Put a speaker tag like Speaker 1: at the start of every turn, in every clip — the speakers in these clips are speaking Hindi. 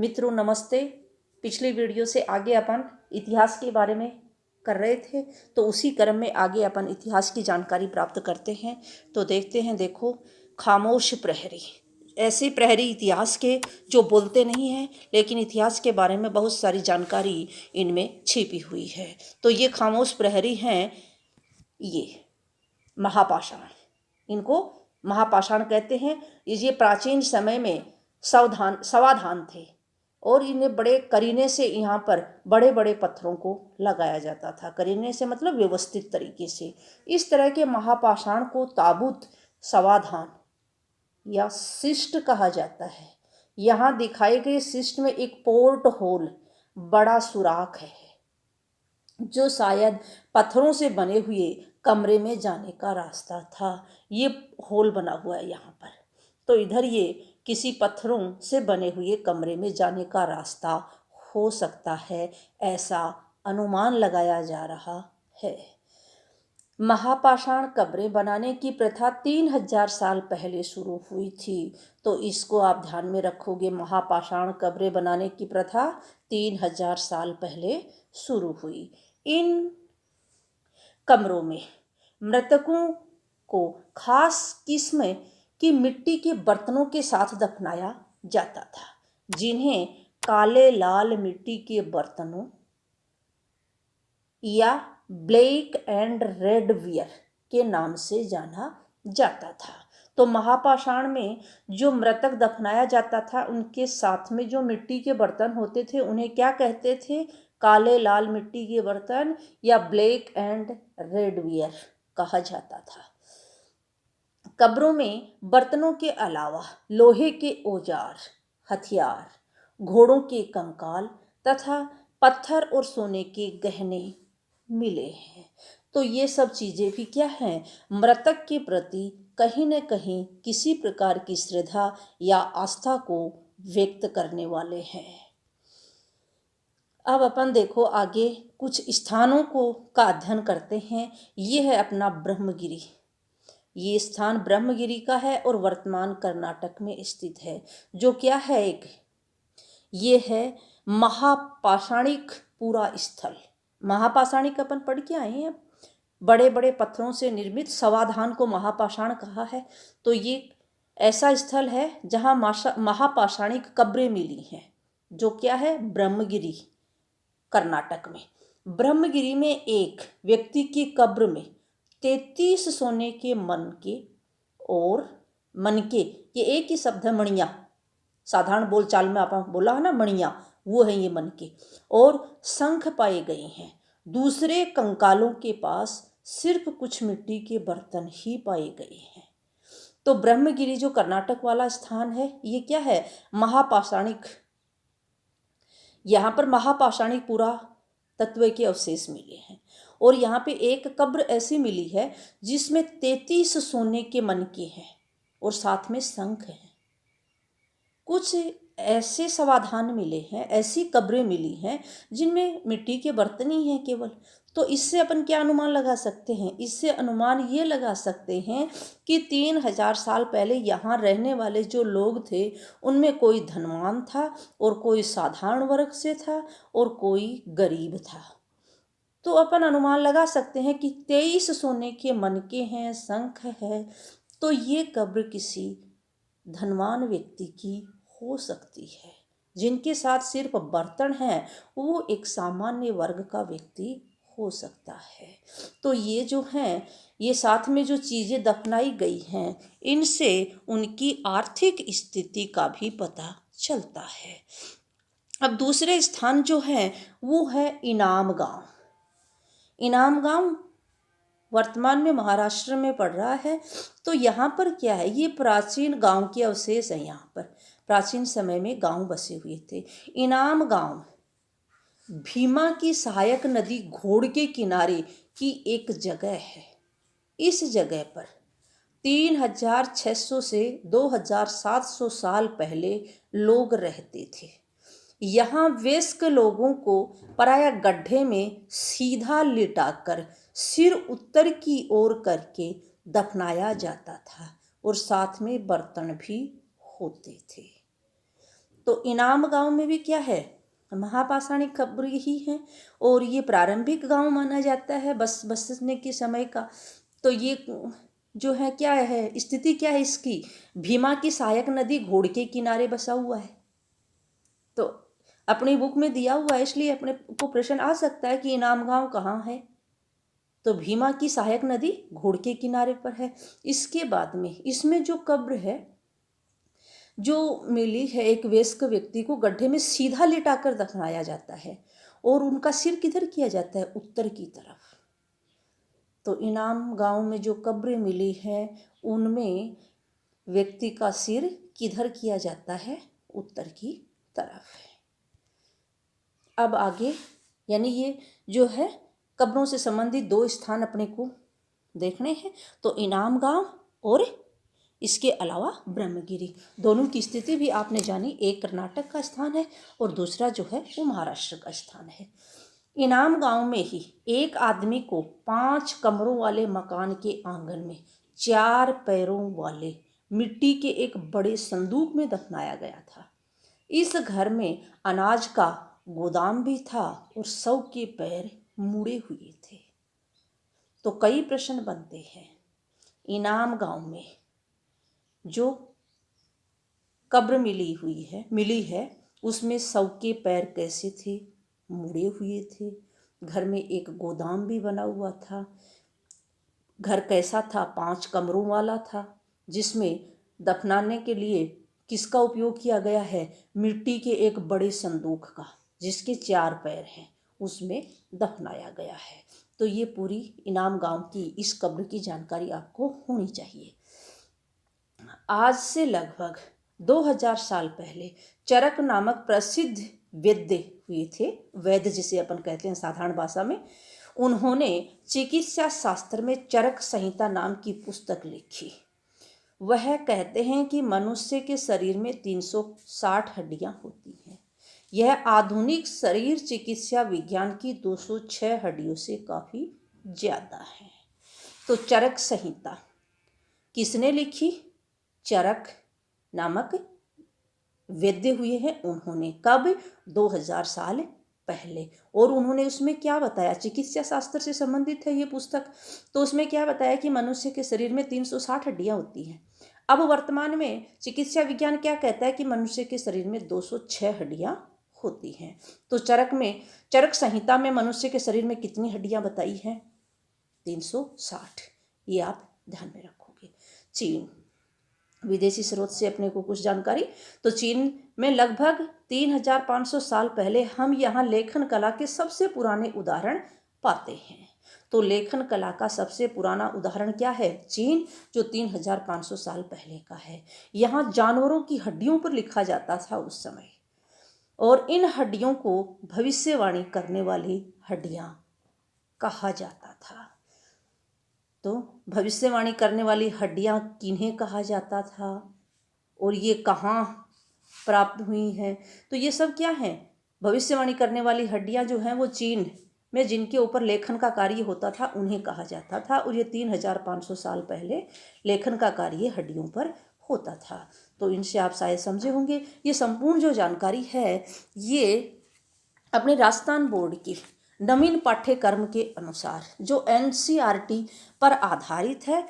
Speaker 1: मित्रों नमस्ते। पिछली वीडियो से आगे अपन इतिहास के बारे में कर रहे थे, तो उसी क्रम में आगे अपन इतिहास की जानकारी प्राप्त करते हैं। तो देखते हैं, देखो, खामोश प्रहरी। ऐसे प्रहरी इतिहास के जो बोलते नहीं हैं, लेकिन इतिहास के बारे में बहुत सारी जानकारी इनमें छिपी हुई है। तो ये खामोश प्रहरी हैं, ये महापाषाण। इनको महापाषाण कहते हैं। ये प्राचीन समय में समाधान थे और इन्हें बड़े करीने से यहाँ पर बड़े बड़े पत्थरों को लगाया जाता था। करीने से मतलब व्यवस्थित तरीके से। इस तरह के महापाषाण को ताबूत, समाधान या शिष्ट कहा जाता है। यहाँ दिखाए गए शिष्ट में एक पोर्ट होल, बड़ा सुराख है, जो शायद पत्थरों से बने हुए कमरे में जाने का रास्ता था। ये होल बना हुआ है यहाँ पर। तो इधर ये किसी पत्थरों से बने हुए कमरे में जाने का रास्ता हो सकता है, ऐसा अनुमान लगाया जा रहा है। महापाषाण कब्रें बनाने की प्रथा 3000 साल पहले शुरू हुई थी। तो इसको आप ध्यान में रखोगे। महापाषाण कब्रें बनाने की प्रथा 3000 साल पहले शुरू हुई। इन कमरों में मृतकों को खास किस्म की मिट्टी के बर्तनों के साथ दफनाया जाता था, जिन्हें काले लाल मिट्टी के बर्तनों या ब्लैक एंड रेड वियर के नाम से जाना जाता था। तो महापाषाण में जो मृतक दफनाया जाता था, उनके साथ में जो मिट्टी के बर्तन होते थे, उन्हें क्या कहते थे? काले लाल मिट्टी के बर्तन या ब्लैक एंड रेड वियर कहा जाता था। कब्रों में बर्तनों के अलावा लोहे के औजार, हथियार, घोड़ों के कंकाल तथा पत्थर और सोने के गहने मिले हैं। तो ये सब चीज़ें भी क्या हैं? मृतक के प्रति कहीं न कहीं किसी प्रकार की श्रद्धा या आस्था को व्यक्त करने वाले हैं। अब अपन देखो आगे कुछ स्थानों को का अध्ययन करते हैं। ये है अपना ब्रह्मगिरी। ये स्थान ब्रह्मगिरी का है और वर्तमान कर्नाटक में स्थित है। जो क्या है, ये है महापाषाणिक पूरा स्थल। महापाषाणिक अपन पढ़ के आए हैं। बड़े बड़े पत्थरों से निर्मित समाधान को महापाषाण कहा है। तो ये ऐसा स्थल है जहाँ महापाषाणिक कब्रें मिली हैं। जो क्या है? ब्रह्मगिरी, कर्नाटक में। ब्रह्मगिरी में एक व्यक्ति की कब्र में 33 सोने के मनके और मनके, ये एक ही शब्द है, मणिया। साधारण बोलचाल में आप बोला है ना, मणिया, वो है ये मनके। और शंख पाए गए हैं। दूसरे कंकालों के पास सिर्फ कुछ मिट्टी के बर्तन ही पाए गए हैं। तो ब्रह्मगिरी जो कर्नाटक वाला स्थान है, ये क्या है? महापाषाणिक। यहाँ पर महापाषाणिक पूरा तत्व के अवशेष मिले हैं। और यहाँ पे एक कब्र ऐसी मिली है जिसमें 33 सोने के मनके हैं और साथ में शंख हैं। कुछ ऐसे समाधान मिले हैं, ऐसी कब्रें मिली हैं जिनमें मिट्टी के बर्तन ही हैं केवल। तो इससे अपन क्या अनुमान लगा सकते हैं? इससे अनुमान ये लगा सकते हैं कि 3000 साल पहले यहाँ रहने वाले जो लोग थे, उनमें कोई धनवान था और कोई साधारण वर्ग से था और कोई गरीब था। तो अपन अनुमान लगा सकते हैं कि 23 सोने के मनके हैं, शंख है। तो ये कब्र किसी धनवान व्यक्ति की हो सकती है। जिनके साथ सिर्फ बर्तन हैं, वो एक सामान्य वर्ग का व्यक्ति हो सकता है। तो ये जो हैं, ये साथ में जो चीज़ें दफनाई गई हैं, इनसे उनकी आर्थिक स्थिति का भी पता चलता है। अब दूसरे स्थान जो है वो है इनाम गांव। इनाम गांव वर्तमान में महाराष्ट्र में पड़ रहा है। तो यहाँ पर क्या है? ये प्राचीन गांव के अवशेष हैं। यहाँ पर प्राचीन समय में गांव बसे हुए थे। इनाम गांव भीमा की सहायक नदी घोड़ के किनारे की एक जगह है। इस जगह पर 3600 से 2700 साल पहले लोग रहते थे। यहाँ वयस्क लोगों को प्रायः गड्ढे में सीधा लिटाकर सिर उत्तर की ओर करके दफनाया जाता था और साथ में बर्तन भी होते थे। तो तो इनाम गांव में भी क्या है, महापाषाणिक कब्र ही है और ये प्रारंभिक गांव माना जाता है बसने के समय का। तो ये जो है क्या है, स्थिति क्या है इसकी, भीमा की सहायक नदी घोड़ के किनारे बसा हुआ है। तो अपनी बुक में दिया हुआ है, इसलिए अपने को प्रश्न आ सकता है कि इनाम गांव कहाँ है। तो भीमा की सहायक नदी घोड़ के किनारे पर है। इसके बाद में इसमें जो कब्र है जो मिली है, एक वयस्क व्यक्ति को गड्ढे में सीधा लिटाकर दफनाया जाता है और उनका सिर किधर किया जाता है, उत्तर की तरफ। तो इनाम गांव में जो कब्रें मिली है उनमें व्यक्ति का सिर किधर किया जाता है, उत्तर की तरफ है। अब आगे यानी ये जो है कब्रों से संबंधित दो स्थान अपने को देखने हैं। तो इनाम गांव और इसके अलावा ब्रह्मगिरी, दोनों की स्थिति भी आपने जानी, एक कर्नाटक का स्थान है और दूसरा जो है वो महाराष्ट्र का स्थान है। इनाम गांव में ही एक आदमी को 5 कमरों वाले मकान के आंगन में 4 पैरों वाले मिट्टी के एक बड़े संदूक में दफनाया गया था। इस घर में अनाज का गोदाम भी था और 100 के पैर मुड़े हुए थे। तो कई प्रश्न बनते हैं, इनाम गांव में जो कब्र मिली है उसमें 100 के पैर कैसे थे, मुड़े हुए थे। घर में एक गोदाम भी बना हुआ था। घर कैसा था, 5 कमरों वाला था, जिसमें दफनाने के लिए किसका उपयोग किया गया है, मिट्टी के एक बड़े संदूक का, जिसके 4 पैर हैं, उसमें दफनाया गया है। तो ये पूरी इनाम गांव की इस कब्र की जानकारी आपको होनी चाहिए। आज से लगभग 2000 साल पहले चरक नामक प्रसिद्ध वैद्य हुए थे, वैद्य जिसे अपन कहते हैं साधारण भाषा में, उन्होंने चिकित्सा शास्त्र में चरक संहिता नाम की पुस्तक लिखी। वह कहते हैं कि मनुष्य के शरीर में 360 हड्डियां होती हैं। यह आधुनिक शरीर चिकित्सा विज्ञान की 206 हड्डियों से काफ़ी ज़्यादा है। तो चरक संहिता किसने लिखी, चरक नामक वैद्य हुए हैं उन्होंने। कब, 2000 साल पहले। और उन्होंने उसमें क्या बताया, चिकित्सा शास्त्र से संबंधित है ये पुस्तक, तो उसमें क्या बताया कि मनुष्य के शरीर में 360 हड्डियां होती हैं। अब वर्तमान में चिकित्सा विज्ञान क्या कहता है कि मनुष्य के शरीर में 206 हड्डियां होती हैं। तो चरक संहिता में मनुष्य के शरीर में कितनी हड्डियां बताई हैं, 360। ये आप ध्यान में रखोगे। चीन, विदेशी स्रोत से अपने को कुछ जानकारी, तो चीन में लगभग 3500 साल पहले हम यहाँ लेखन कला के सबसे पुराने उदाहरण पाते हैं। तो लेखन कला का सबसे पुराना उदाहरण क्या है, चीन, जो 3500 साल पहले का है। यहाँ जानवरों की हड्डियों पर लिखा जाता था उस समय, और इन हड्डियों को भविष्यवाणी करने वाली हड्डियाँ कहा जाता था। तो भविष्यवाणी करने वाली हड्डियाँ किन्हें कहा जाता था और ये कहाँ प्राप्त हुई हैं, तो ये सब क्या हैं, भविष्यवाणी करने वाली हड्डियाँ जो हैं वो चीन में जिनके ऊपर लेखन का कार्य होता था उन्हें कहा जाता था। और ये 3500 साल पहले लेखन का कार्य हड्डियों पर होता था। तो इनसे आप शायद समझे होंगे। ये संपूर्ण जो जानकारी है ये अपने राजस्थान बोर्ड की नवीन पाठ्यक्रम के अनुसार जो NCERT पर आधारित है,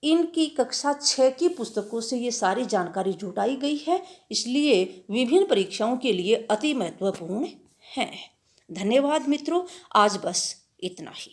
Speaker 1: इनकी कक्षा 6 की पुस्तकों से ये सारी जानकारी जुटाई गई है, इसलिए विभिन्न परीक्षाओं के लिए अति महत्वपूर्ण है। धन्यवाद मित्रों, आज बस इतना ही।